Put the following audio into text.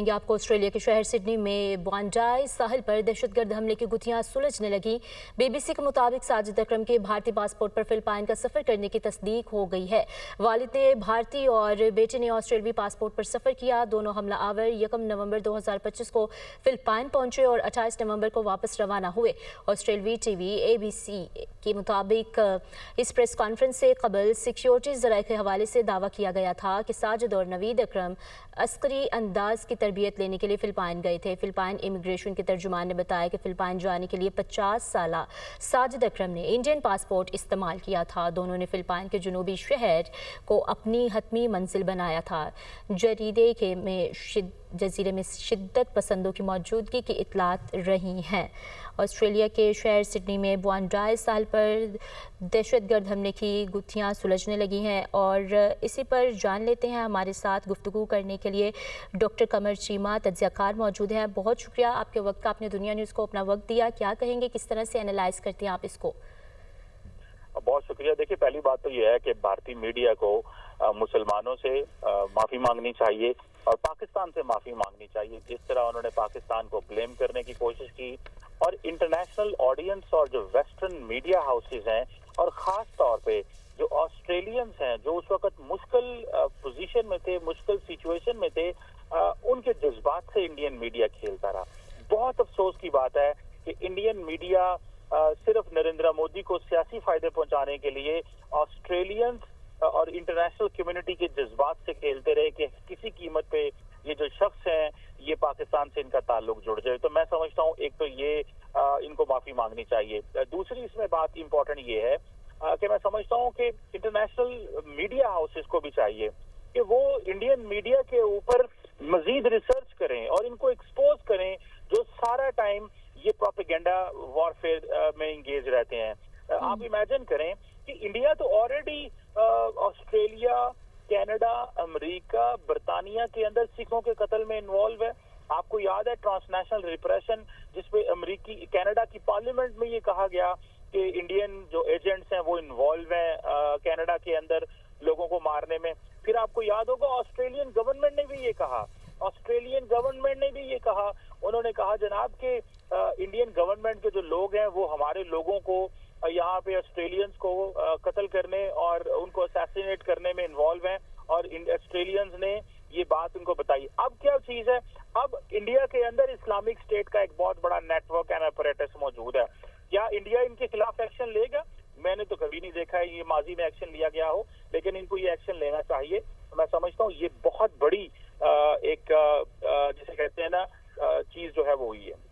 आपको ऑस्ट्रेलिया के शहर सिडनी में बॉन्डाई साहिल पर दहशतगर्द हमले की गुत्थियां सुलझने लगी। बीबीसी के मुताबिक साजिद अकरम के भारतीय पासपोर्ट पर फिलिपाइन का सफर करने की तस्दीक हो गई है। वालिद ने भारतीय और बेटे ने ऑस्ट्रेलियावी पासपोर्ट पर सफर किया। दोनों हमला आवर 1 नवंबर 2025 को फिलिपाइन पहुंचे और 28 नवंबर को वापस रवाना हुए। ऑस्ट्रेलियावी टीवी ABC के मुताबिक इस प्रेस कॉन्फ्रेंस से कबल सिक्योरिटी ज़राए के हवाले से दावा किया गया था कि साजिद और नवीद अकरम अस्करी अंदाज की तरबियत लेने के लिए फिलिपाइन गए थे। फिलिपाइन इमिग्रेशन के तर्जुमान ने बताया कि फिलिपाइन जाने के लिए 50 साल साजिद अकरम ने इंडियन पासपोर्ट इस्तेमाल किया था। दोनों ने फिलिपाइन के जनूबी शहर को अपनी हतमी मंजिल बनाया था। जजीरे में शिद्दत पसंदों की मौजूदगी की इतलात रही हैं। ऑस्ट्रेलिया के शहर सिडनी में बॉन्डाई साहिल पर दहशतगर्द हमले की गुत्थियां सुलझने लगी हैं और इसी पर जान लेते हैं। हमारे साथ गुफ्तगू करने के लिए डॉक्टर कमर चीमा तज्ज़ियाकार मौजूद हैं। बहुत शुक्रिया आपके वक्त का, आपने दुनिया न्यूज़ को अपना वक्त दिया। क्या कहेंगे, किस तरह से एनालाइज करते हैं आप इसको? बहुत शुक्रिया। देखिए, पहली बात तो यह है कि भारतीय मीडिया को मुसलमानों से माफ़ी मांगनी चाहिए और पाकिस्तान से माफ़ी मांगनी चाहिए। जिस तरह उन्होंने पाकिस्तान को ब्लेम करने की कोशिश की और इंटरनेशनल ऑडियंस और जो वेस्टर्न मीडिया हाउसेज हैं और ख़ास तौर पे जो ऑस्ट्रेलियंस हैं जो उस वक्त मुश्किल पोजीशन में थे, मुश्किल सिचुएशन में थे, उनके जज्बात से इंडियन मीडिया खेलता रहा। बहुत अफसोस की बात है कि इंडियन मीडिया सिर्फ नरेंद्र मोदी को सियासी फायदे पहुंचाने के लिए ऑस्ट्रेलियंस और इंटरनेशनल कम्युनिटी के जज्बात से खेलते रहे कि किसी कीमत पे ये जो शख्स हैं ये पाकिस्तान से इनका ताल्लुक जुड़ जाए। तो मैं समझता हूँ एक तो ये इनको माफी मांगनी चाहिए। दूसरी इसमें बात इंपॉर्टेंट ये है कि मैं समझता हूँ कि इंटरनेशनल मीडिया हाउसेस को भी चाहिए कि वो इंडियन मीडिया के ऊपर मजीद रिसर्च करें और इनको एक्सपोज करें जो सारा टाइम ये प्रोपेगेंडा वॉरफेयर में इंगेज रहते हैं। आप इमेजिन करें कि इंडिया तो ऑलरेडी ऑस्ट्रेलिया, कनाडा, अमेरिका, बरतानिया के अंदर सिखों के कत्ल में इन्वॉल्व है। आपको याद है ट्रांसनेशनल रिप्रेशन जिसपे कनाडा की पार्लियामेंट में ये कहा गया कि इंडियन जो एजेंट्स हैं वो इन्वॉल्व हैं कनाडा के अंदर लोगों को मारने में। फिर आपको याद होगा ऑस्ट्रेलियन गवर्नमेंट ने भी ये कहा, उन्होंने कहा जनाब के इंडियन गवर्नमेंट के जो लोग हैं वो हमारे लोगों को यहाँ पे ऑस्ट्रेलियंस को कत्ल करने और उनको असैसिनेट करने में इन्वॉल्व हैं और ऑस्ट्रेलियंस ने ये बात उनको बताई। अब क्या चीज है, अब इंडिया के अंदर इस्लामिक स्टेट का एक बहुत बड़ा नेटवर्क एंड अपरेटस मौजूद है। क्या इंडिया इनके खिलाफ एक्शन लेगा? मैंने तो कभी नहीं देखा है ये माजी में एक्शन लिया गया हो, लेकिन इनको ये एक्शन लेना चाहिए। मैं समझता हूँ ये बहुत बड़ी एक जिसे कहते हैं ना चीज जो है वो हुई है।